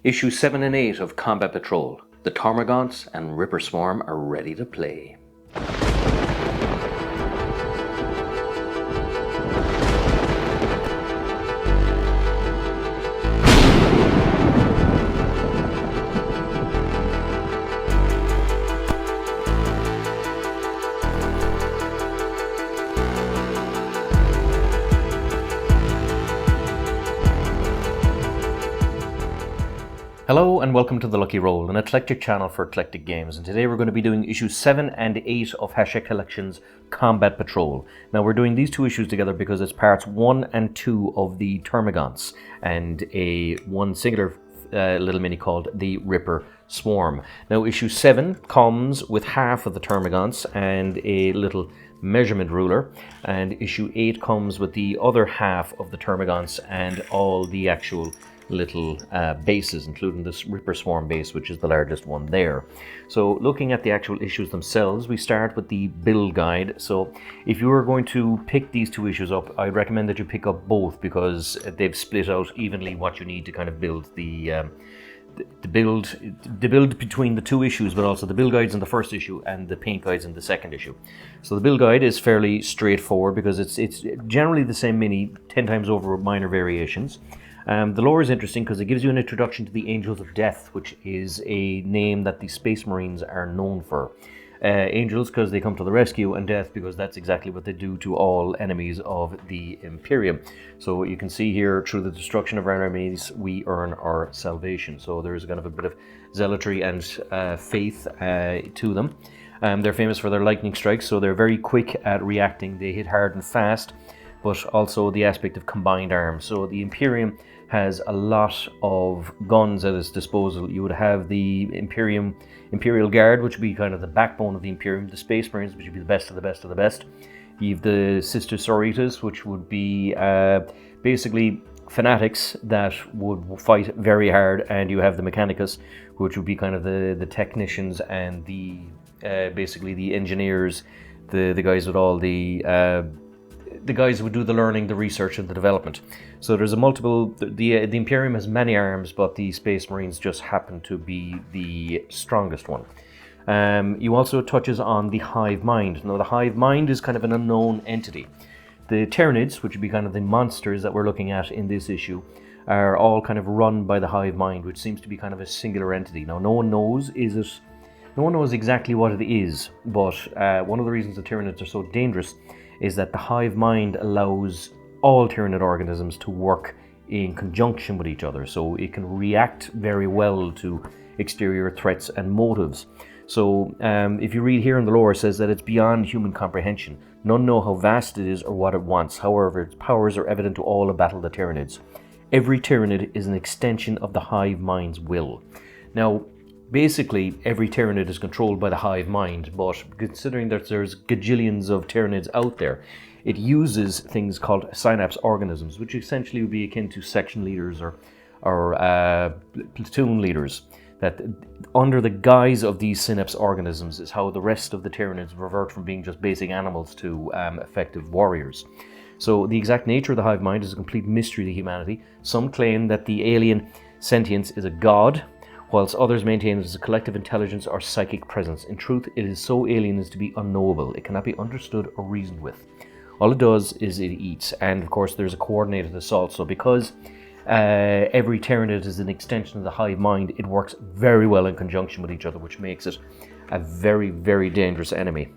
Issue 7 and 8 of Combat Patrol. The Termagants and Ripper Swarm are ready to play. Hello and welcome to The Lucky Roll, an eclectic channel for eclectic games, and today we're going to be doing issues 7 and 8 of Hachette Collection's Combat Patrol. Now we're doing these two issues together because it's parts 1 and 2 of the Termagants and one singular little mini called the Ripper Swarm. Now issue 7 comes with half of the Termagants and a little measurement ruler, and issue 8 comes with the other half of the Termagants and all the actual little bases, including this Ripper Swarm base, which is the largest one there. So looking at the actual issues themselves, we start with the build guide. So if you were going to pick these two issues up, I'd recommend that you pick up both because they've split out evenly what you need to kind of build the build between the two issues, but also the build guides in the first issue and the paint guides in the second issue. So the build guide is fairly straightforward because it's generally the same mini 10 times over with minor variations. The lore is interesting because it gives you an introduction to the Angels of Death, which is a name that the Space Marines are known for. Angels because they come to the rescue, and Death because that's exactly what they do to all enemies of the Imperium. So you can see here, through the destruction of our enemies, we earn our salvation. So there's kind of a bit of zealotry and faith to them. They're famous for their lightning strikes, so they're very quick at reacting. They hit hard and fast, but also the aspect of combined arms. So the Imperium has a lot of guns at its disposal. You would have the Imperial Guard, which would be kind of the backbone of the Imperium, the Space Marines, which would be the best of the best of the best. You have the Sister Sororitas, which would be basically fanatics that would fight very hard, and you have the Mechanicus, which would be kind of the technicians and the basically the engineers, the guys with all the guys who would do the learning, the research, and the development. So there's a multiple. The Imperium has many arms, but the Space Marines just happen to be the strongest one. You also touches on the Hive Mind. Now the Hive Mind is kind of an unknown entity. The Tyranids, which would be kind of the monsters that we're looking at in this issue, are all kind of run by the Hive Mind, which seems to be kind of a singular entity. Now no one knows exactly what it is, but one of the reasons the Tyranids are so dangerous is that the Hive Mind allows all Tyranid organisms to work in conjunction with each other, so it can react very well to exterior threats and motives. So if you read here in the lore, it says that it's beyond human comprehension. None know how vast it is or what it wants. However, its powers are evident to all who battle the Tyranids. Every Tyranid is an extension of the Hive Mind's will. Now, basically, every Tyranid is controlled by the Hive Mind, but considering that there's gajillions of Tyranids out there, it uses things called synapse organisms, which essentially would be akin to section leaders or platoon leaders. That under the guise of these synapse organisms is how the rest of the Tyranids revert from being just basic animals to effective warriors. So the exact nature of the Hive Mind is a complete mystery to humanity. Some claim that the alien sentience is a god, whilst others maintain it is a collective intelligence or psychic presence. In truth, it is so alien as to be unknowable. It cannot be understood or reasoned with. All it does is it eats, and of course there's a coordinated assault. So because every Tyranid is an extension of the Hive Mind, it works very well in conjunction with each other, which makes it a very, very dangerous enemy.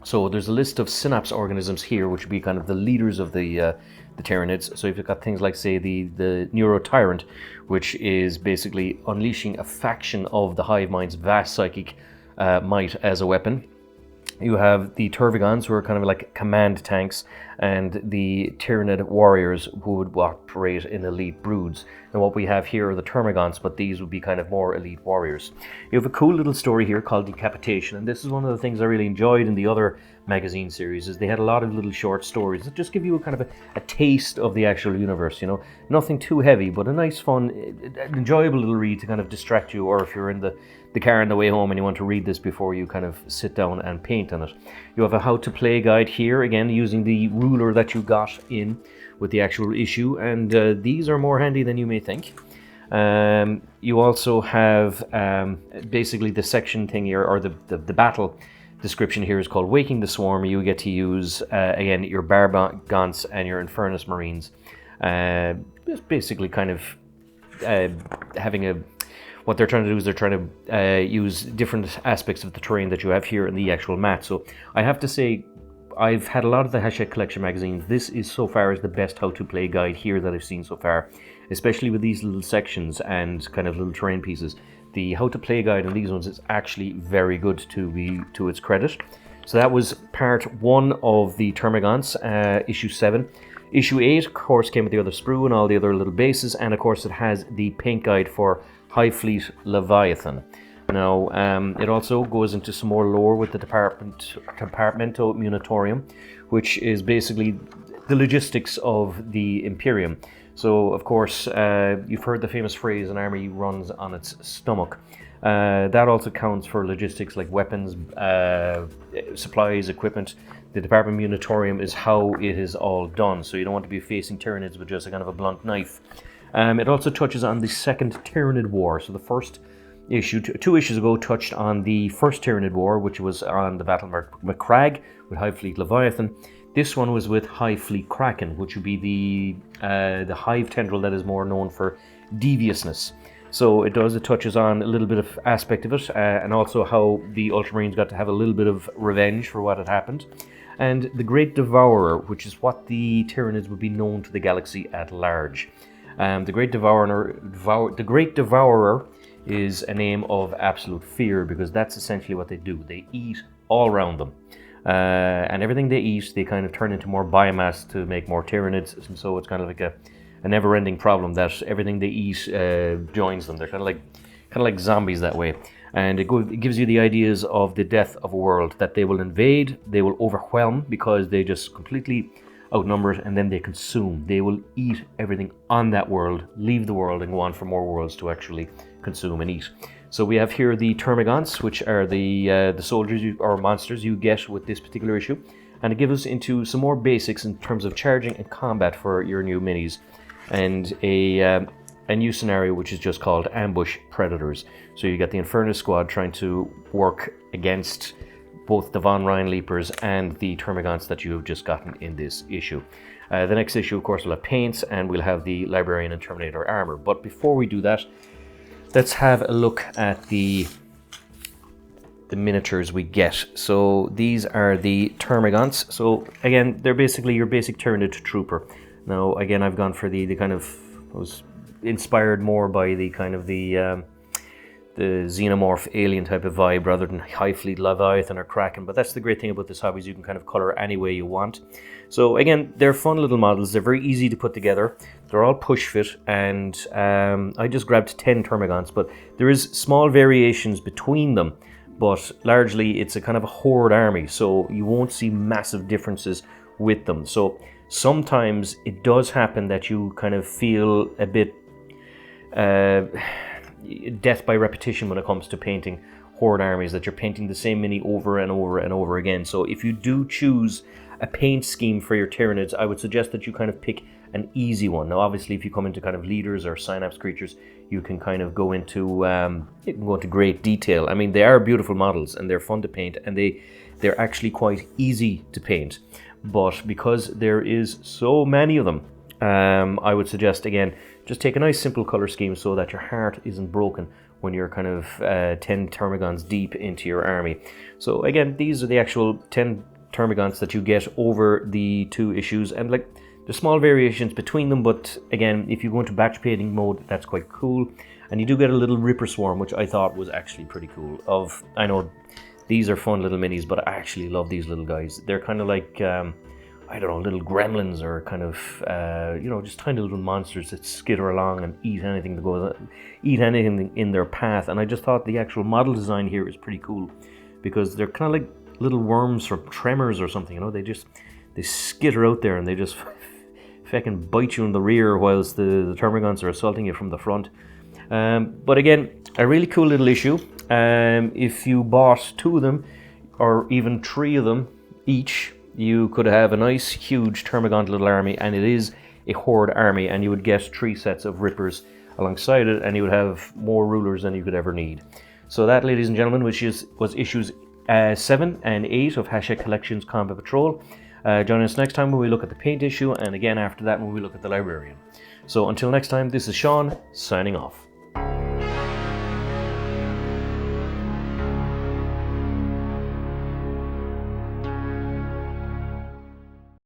So there's a list of synapse organisms here, which would be kind of the leaders of the Tyranids. So you've got things like, say, the Neurotyrant, which is basically unleashing a faction of the Hive Mind's vast psychic might as a weapon. You have the Tervigons, who are kind of like command tanks, and the Tyranid warriors, who would operate in elite broods. And what we have here are the Termagants, but these would be kind of more elite warriors. You have a cool little story here called Decapitation, and this is one of the things I really enjoyed in the other magazine series, is they had a lot of little short stories that just give you a kind of a taste of the actual universe, you know. Nothing too heavy, but a nice, fun, enjoyable little read to kind of distract you, or if you're in the car on the way home and you want to read this before you kind of sit down and paint on it. You have a how to play guide here, again using the ruler that you got in with the actual issue, and these are more handy than you may think. You also have basically the section thing here, or the battle description here is called Waking the Swarm. You get to use, again, your Barbagaunts and your Infernus Marines. Just basically kind of having a... What they're trying to do is they're trying to use different aspects of the terrain that you have here in the actual mat. So I have to say, I've had a lot of the Hachette collection magazines. This is so far is the best how-to-play guide here that I've seen so far, especially with these little sections and kind of little terrain pieces. The how-to-play guide on these ones is actually very good to its credit. So that was part 1 of the Termagants, issue 7. Issue 8, of course, came with the other sprue and all the other little bases, and of course it has the paint guide for High Fleet Leviathan. Now, it also goes into some more lore with the Departamento Munitorium, which is basically the logistics of the Imperium. So, of course, you've heard the famous phrase, an army runs on its stomach. That also counts for logistics like weapons, supplies, equipment. The Department Munitorium is how it is all done, so you don't want to be facing Tyranids with just a kind of a blunt knife. It also touches on the Second Tyranid War. So the first issue, 2 issues ago, touched on the First Tyranid War, which was on the Battle of McCrag with High Fleet Leviathan. This one was with High Fleet Kraken, which would be the hive tendril that is more known for deviousness. So it touches on a little bit of aspect of it, and also how the Ultramarines got to have a little bit of revenge for what had happened. And the Great Devourer, which is what the Tyranids would be known to the galaxy at large. The Great Devourer is a name of absolute fear, because that's essentially what they do. They eat all around them. And everything they eat, they kind of turn into more biomass to make more Tyranids. And so it's kind of like a never-ending problem that everything they eat joins them. They're kind of like zombies that way. And it gives you the ideas of the death of a world, that they will invade, they will overwhelm because they just completely outnumber it, and then they consume. They will eat everything on that world, leave the world, and go on for more worlds to actually consume and eat. So we have here the Termagants, which are the soldiers or monsters you get with this particular issue, and it gives us into some more basics in terms of charging and combat for your new minis, and a new scenario which is just called Ambush Predators. So you got the Infernus squad trying to work against both the Von Rhine Leapers and the Termagants that you have just gotten in this issue. The next issue, of course, will have paints, and we'll have the Librarian and Terminator armor. But before we do that, let's have a look at the miniatures we get. So these are the Termagants. So again, they're basically your basic Tyranid trooper. Now, again, I've gone for the kind of, I was inspired more by the kind of the xenomorph alien type of vibe rather than High Fleet Leviathan or Kraken. But that's the great thing about this hobby, is you can kind of color any way you want. So again, they're fun little models. They're very easy to put together. They're all push fit, and I just grabbed 10 Termagants, but there is small variations between them, but largely it's a kind of a horde army, so you won't see massive differences with them. So sometimes it does happen that you kind of feel a bit death by repetition when it comes to painting horde armies, that you're painting the same mini over and over and over again. So if you do choose a paint scheme for your Tyranids, I would suggest that you kind of pick an easy one. Now obviously if you come into kind of leaders or synapse creatures, you can kind of go into great detail. I mean, they are beautiful models and they're fun to paint, and they're actually quite easy to paint. But because there is so many of them, I would suggest, again, just take a nice simple color scheme so that your heart isn't broken when you're kind of 10 Termagants deep into your army. So again, these are the actual 10 Termagants that you get over the 2 issues, and like there's small variations between them, but again, if you go into batch painting mode, that's quite cool. And you do get a little Ripper Swarm, which I thought was actually pretty cool. I know these are fun little minis, but I actually love these little guys. They're kind of like I don't know, little gremlins, or kind of, just tiny little monsters that skitter along and eat anything in their path. And I just thought the actual model design here is pretty cool, because they're kind of like little worms from Tremors or something. They skitter out there and they just fucking bite you in the rear whilst the Termagants are assaulting you from the front. But again, a really cool little issue. If you bought 2 of them, or even 3 of them each, you could have a nice huge Termagant little army, and it is a horde army, and you would get 3 sets of Rippers. alongside it, and you would have more rulers than you could ever need. So that, ladies and gentlemen, was issues 7 and 8 of Hachette Collections Combat Patrol. Join us next time when we look at the paint issue, and again after that when we look at the librarian. So until next time, this is Sean, signing off.